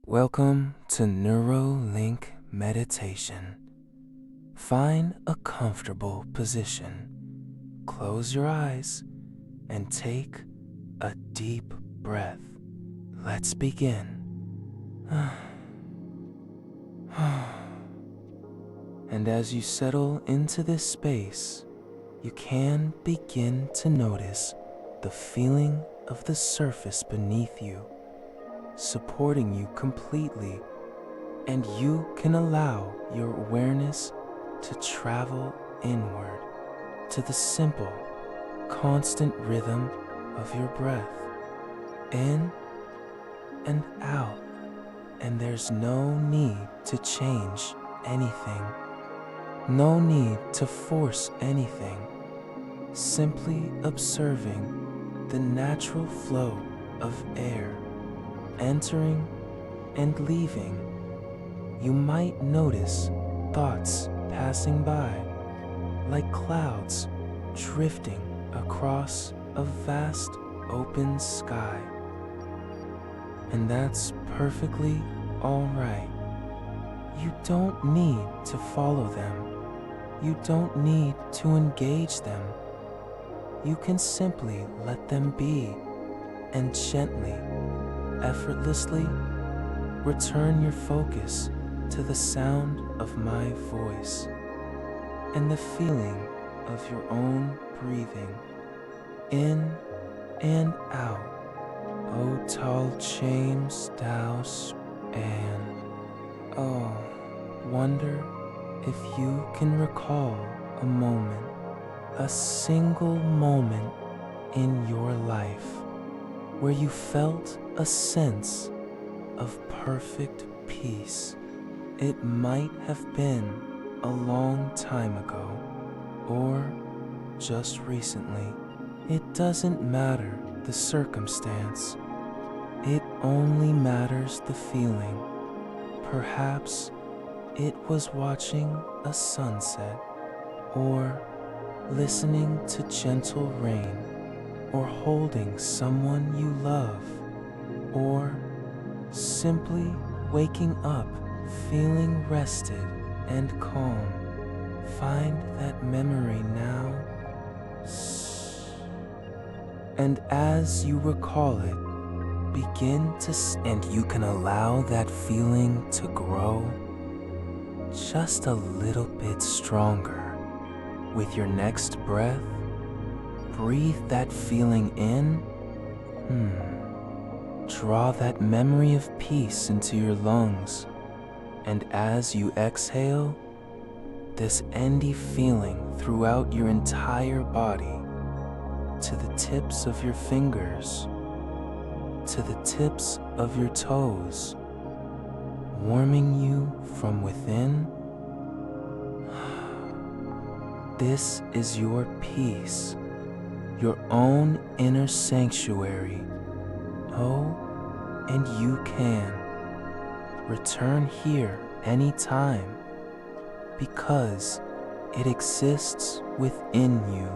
Welcome to Neurolink Meditation. Find a comfortable position, close your eyes, and take a deep breath. Let's begin. And as you settle into this space, you can begin to notice the feeling of the surface beneath you, supporting you completely, and you can allow your awareness to travel inward to the simple, constant rhythm of your breath, in and out, and there's no need to change anything, no need to force anything, simply observing the natural flow of air entering and leaving. You might notice thoughts passing by, like clouds drifting across a vast open sky. And that's perfectly all right. You don't need to follow them. You don't need to engage them. You can simply let them be and gently, effortlessly return your focus to the sound of my voice and the feeling of your own breathing in and out. O tall James thou span. Oh, wonder if you can recall a moment, a single moment in your life where you felt a sense of perfect peace. It might have been a long time ago, or just recently. It doesn't matter the circumstance. It only matters the feeling. Perhaps it was watching a sunset, or listening to gentle rain, or holding someone you love, or simply waking up feeling rested and calm. Find that memory now, and as you recall it, begin to and you can allow that feeling to grow just a little bit stronger. With your next breath, breathe that feeling in. Draw that memory of peace into your lungs, and as you exhale, this endy feeling throughout your entire body, to the tips of your fingers, to the tips of your toes, warming you from within. This is your peace, your own inner sanctuary. Oh, and you can return here anytime, because it exists within you,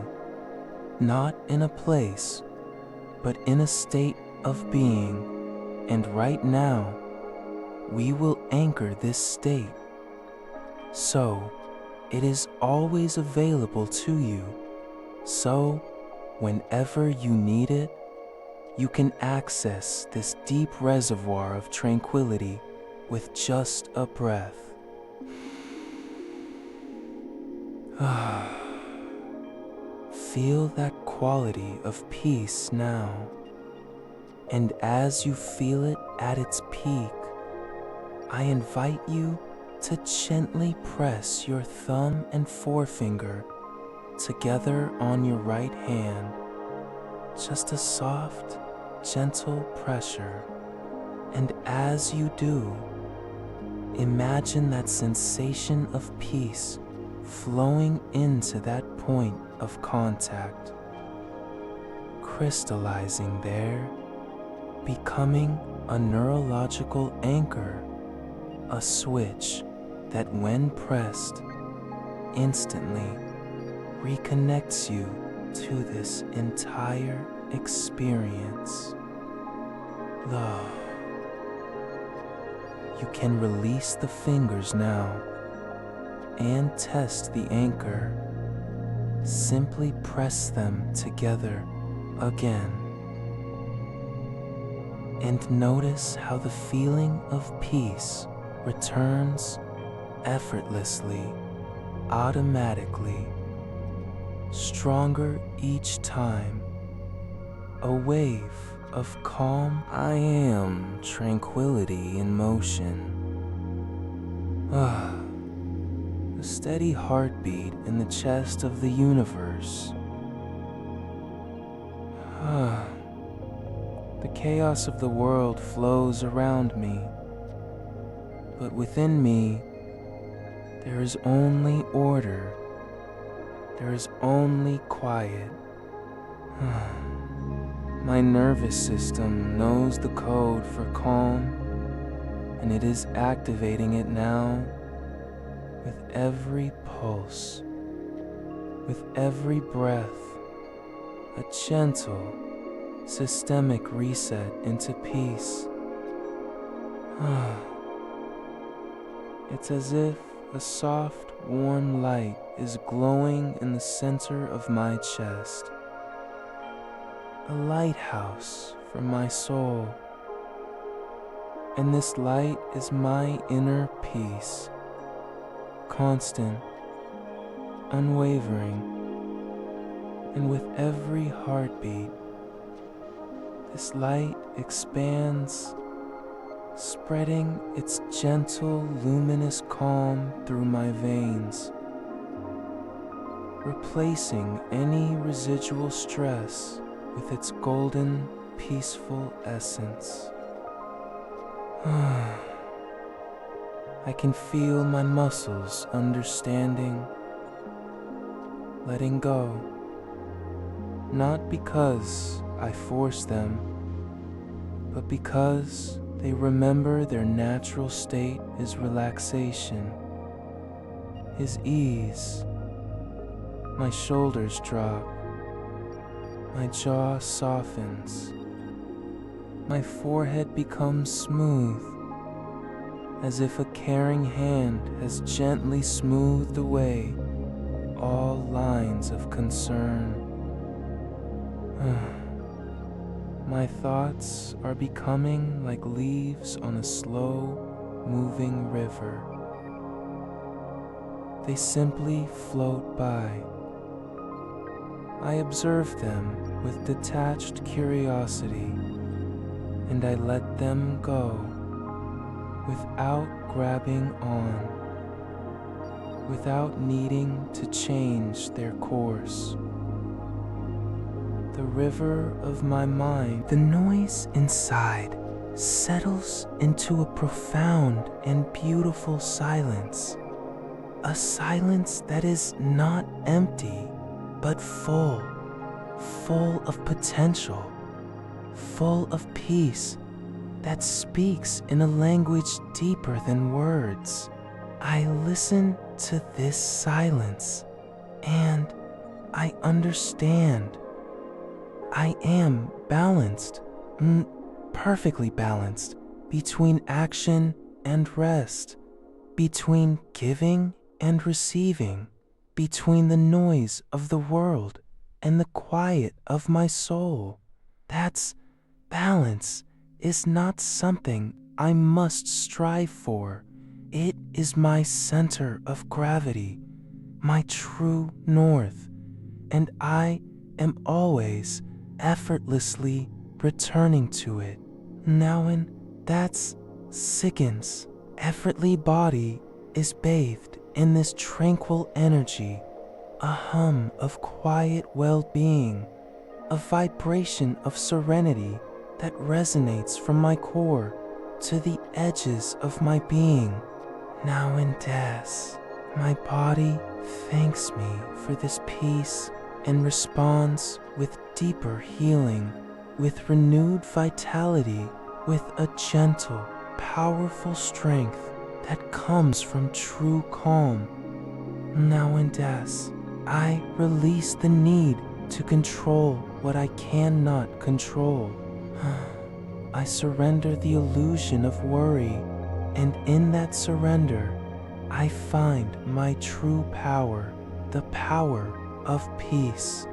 not in a place, but in a state of being. And right now, we will anchor this state, so it is always available to you. So whenever you need it, you can access this deep reservoir of tranquility with just a breath. Feel that quality of peace now. And as you feel it at its peak, I invite you to gently press your thumb and forefinger together on your right hand. Just a soft, gentle pressure. And as you do, imagine that sensation of peace flowing into that point of contact, crystallizing there, becoming a neurological anchor, a switch that when pressed, instantly reconnects you to this entire experience. Love. You can release the fingers now and test the anchor. Simply press them together again. And notice how the feeling of peace returns effortlessly, automatically, stronger each time. A wave of calm. I am tranquility in motion. A steady heartbeat in the chest of the universe. The chaos of the world flows around me, but within me, there is only order. There is only quiet. My nervous system knows the code for calm, and it is activating it now with every pulse, with every breath, a gentle, systemic reset into peace. It's as if a soft, warm light is glowing in the center of my chest. A lighthouse for my soul. And this light is my inner peace. Constant, unwavering, and with every heartbeat, this light expands, spreading its gentle, luminous calm through my veins, replacing any residual stress with its golden, peaceful essence. I can feel my muscles understanding, letting go, not because I force them, but because they remember their natural state is relaxation, is ease. My shoulders drop, my jaw softens, my forehead becomes smooth, as if a caring hand has gently smoothed away all lines of concern. My thoughts are becoming like leaves on a slow-moving river. They simply float by. I observe them with detached curiosity, and I let them go without grabbing on, without needing to change their course. The river of my mind, the noise inside, settles into a profound and beautiful silence. A silence that is not empty, but full of potential, full of peace that speaks in a language deeper than words. I listen to this silence and I understand. I am balanced, perfectly balanced, between action and rest, between giving and receiving, between the noise of the world and the quiet of my soul. That's balance is not something I must strive for. It is my center of gravity, my true north, and I am always effortlessly returning to it. Now when that's sickens, effortlessly body is bathed in this tranquil energy, a hum of quiet well-being, a vibration of serenity that resonates from my core to the edges of my being. Now and as my body thanks me for this peace and responds with deeper healing, with renewed vitality, with a gentle, powerful strength that comes from true calm. Now and as I release the need to control what I cannot control, I surrender the illusion of worry, And in that surrender, I find my true power, the power of peace.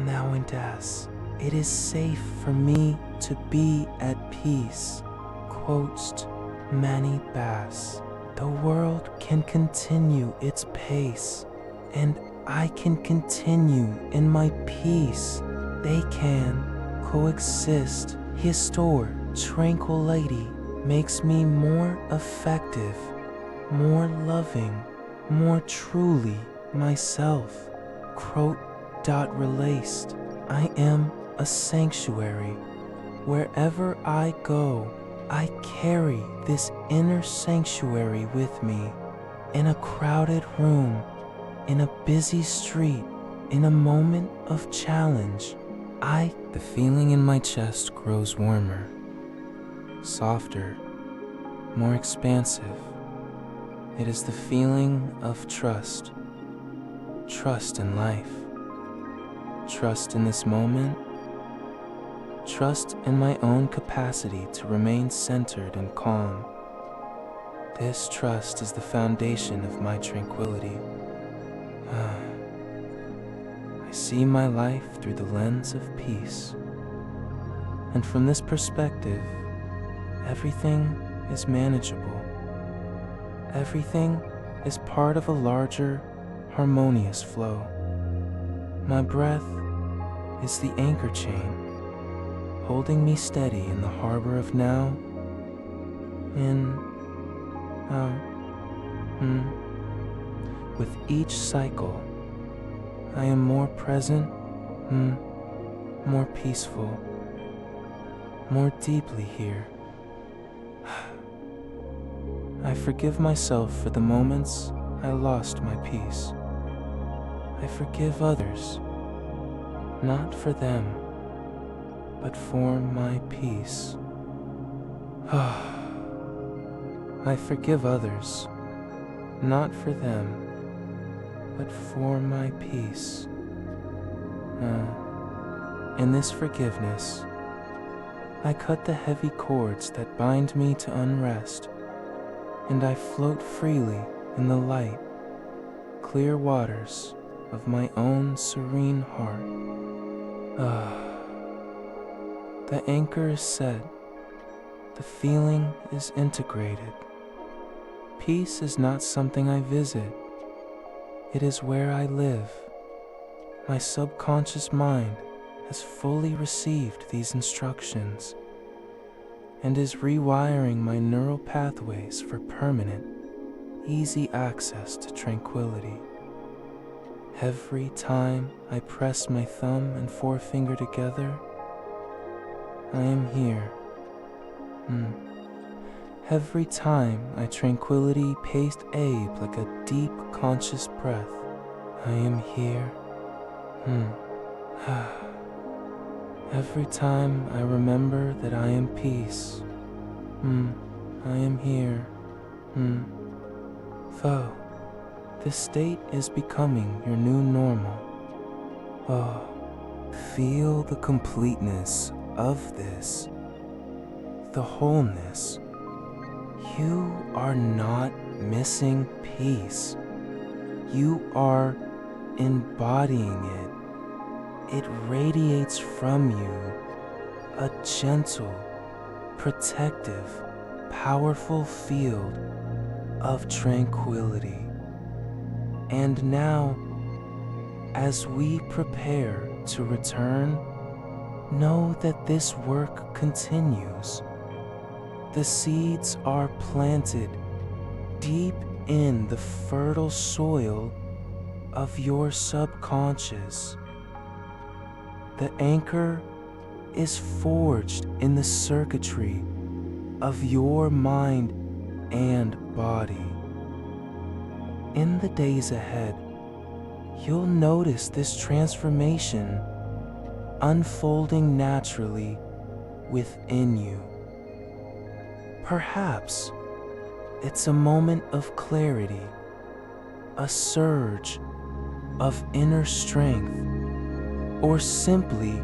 Now and as it is safe for me to be at peace, quotes Manny Bass, the world can continue its pace, and I can continue in my peace. They can coexist. Historic tranquility makes me more effective, more loving, more truly myself. Quote relaced. I am a sanctuary. Wherever I go, I carry this inner sanctuary with me. In a crowded room, in a busy street, in a moment of challenge, the feeling in my chest grows warmer, softer, more expansive. It is the feeling of trust. Trust in life. Trust in this moment. Trust in my own capacity to remain centered and calm. This trust is the foundation of my tranquility. I see my life through the lens of peace. And from this perspective, everything is manageable. Everything is part of a larger, harmonious flow. My breath is the anchor chain, holding me steady in the harbor of now, in, out, With each cycle, I am more present, more peaceful, more deeply here. I forgive myself for the moments I lost my peace. I forgive others, not for them, but for my peace. I forgive others, not for them, but for my peace. In this forgiveness, I cut the heavy cords that bind me to unrest, and I float freely in the light, clear waters of my own serene heart. The anchor is set, the feeling is integrated. Peace is not something I visit, it is where I live. My subconscious mind has fully received these instructions and is rewiring my neural pathways for permanent, easy access to tranquility. Every time I press my thumb and forefinger together, I am here. Every time I tranquility paced Abe like a deep conscious breath, I am here. Every time I remember that I am peace, I am here. Though, this state is becoming your new normal. Feel the completeness of this, the wholeness. You are not missing peace. You are embodying it. It radiates from you, a gentle, protective, powerful field of tranquility. And now, as we prepare to return, know that this work continues. The seeds are planted deep in the fertile soil of your subconscious. The anchor is forged in the circuitry of your mind and body. In the days ahead, you'll notice this transformation unfolding naturally within you. Perhaps it's a moment of clarity, a surge of inner strength, or simply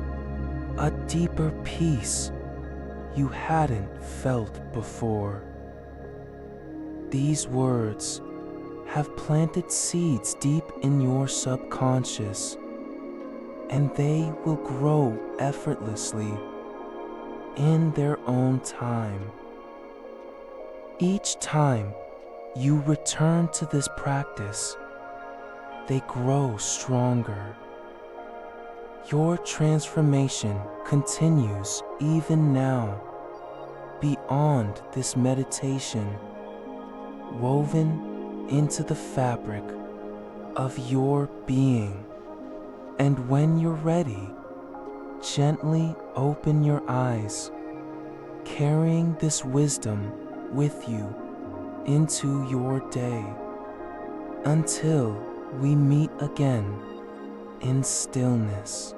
a deeper peace you hadn't felt before. These words have planted seeds deep in your subconscious, and they will grow effortlessly in their own time. Each time you return to this practice, they grow stronger. Your transformation continues even now, beyond this meditation, woven into the fabric of your being. And when you're ready, gently open your eyes, carrying this wisdom with you into your day, until we meet again in stillness.